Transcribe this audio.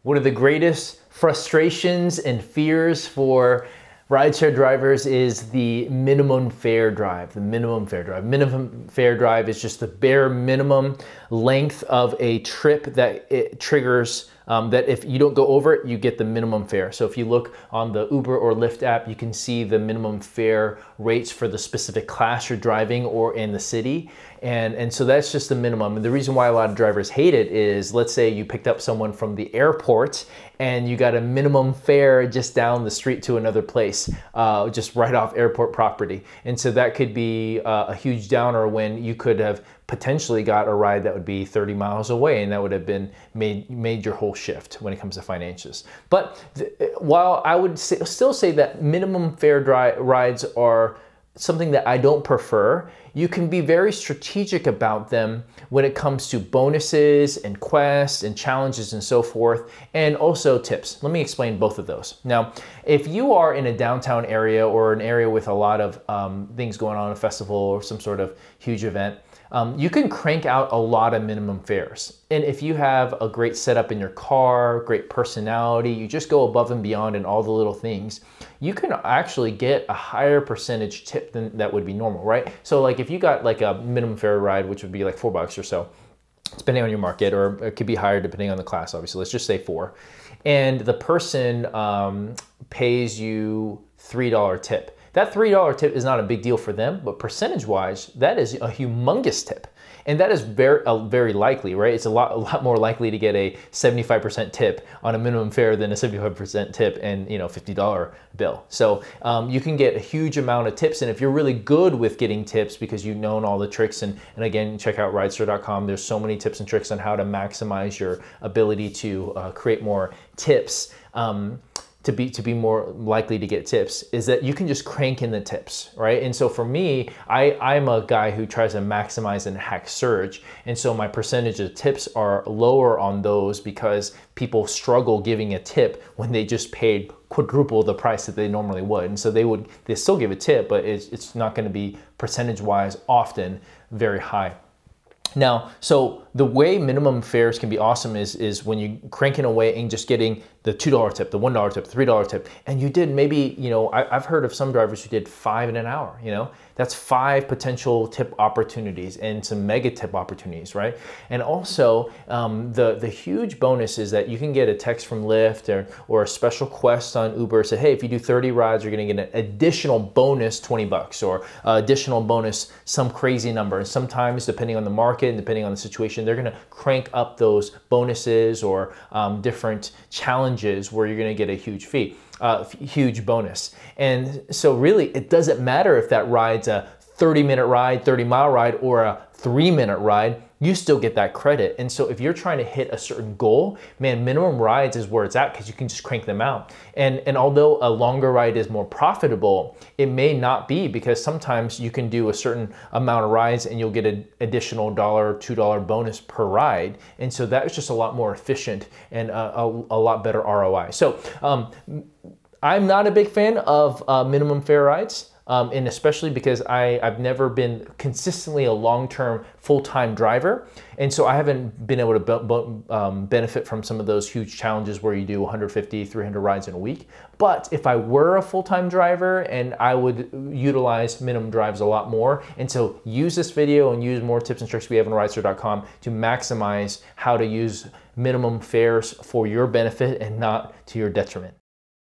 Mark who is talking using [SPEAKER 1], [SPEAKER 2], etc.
[SPEAKER 1] One of the greatest frustrations and fears for rideshare drivers is the minimum fare drive. The minimum fare drive. Minimum fare drive is just the bare minimum length of a trip that it triggers. That if you don't go over it, you get the minimum fare. So if you look on the Uber or Lyft app, you can see the minimum fare rates for the specific class you're driving or in the city. And so that's just the minimum. And the reason why a lot of drivers hate it is, let's say you picked up someone from the airport and you got a minimum fare just down the street to another place, just right off airport property. And so that could be a huge downer when you could have potentially got a ride that would be 30 miles away, and that would have been made your whole shift when it comes to finances. But while I would still say that minimum fare rides are something that I don't prefer, you can be very strategic about them when it comes to bonuses and quests and challenges and so forth, and also tips. Let me explain both of those. Now, if you are in a downtown area or an area with a lot of things going on, a festival or some sort of huge event, you can crank out a lot of minimum fares. And if you have a great setup in your car, great personality, you just go above and beyond in all the little things, you can actually get a higher percentage tip than that would be normal, right? So like if you got like a minimum fare ride, which would be like $4 or so, depending on your market, or it could be higher depending on the class, obviously, let's just say 4. And the person pays you $3 tip. That $3 tip is not a big deal for them, but percentage-wise, that is a humongous tip. And that is very likely, right? It's a lot more likely to get a 75% tip on a minimum fare than a 75% tip and $50 bill. So you can get a huge amount of tips, and if you're really good with getting tips because you've known all the tricks, and again, check out Ridester.com. There's so many tips and tricks on how to maximize your ability to create more tips. To be more likely to get tips, is that you can just crank in the tips, right? And so for me, I'm a guy who tries to maximize and hack surge. And so my percentage of tips are lower on those because people struggle giving a tip when they just paid quadruple the price that they normally would. And so they still give a tip, but it's not gonna be percentage-wise often very high. Now, so the way minimum fares can be awesome is when you cranking away and just getting the $2 tip, the $1 tip, $3 tip, and you did maybe, I've heard of some drivers who did 5 in an hour, that's 5 potential tip opportunities and some mega tip opportunities, right? And also the huge bonus is that you can get a text from Lyft or a special quest on Uber, say, hey, if you do 30 rides, you're gonna get an additional bonus $20 or additional bonus some crazy number. And sometimes, depending on the market and depending on the situation, they're gonna crank up those bonuses or different challenges where you're gonna get a huge fee. Huge bonus. And so really it doesn't matter if that ride's a 30-minute ride, 30-mile ride, or a 3-minute ride, you still get that credit. And so if you're trying to hit a certain goal, man, minimum rides is where it's at because you can just crank them out. And although a longer ride is more profitable, it may not be, because sometimes you can do a certain amount of rides and you'll get an additional $1 or $2 bonus per ride. And so that's just a lot more efficient and a lot better ROI. So I'm not a big fan of minimum fare rides. And especially because I've never been consistently a long-term full-time driver. And so I haven't been able to benefit from some of those huge challenges where you do 150, 300 rides in a week. But if I were a full-time driver, and I would utilize minimum drives a lot more. And so use this video and use more tips and tricks we have on Ridester.com to maximize how to use minimum fares for your benefit and not to your detriment.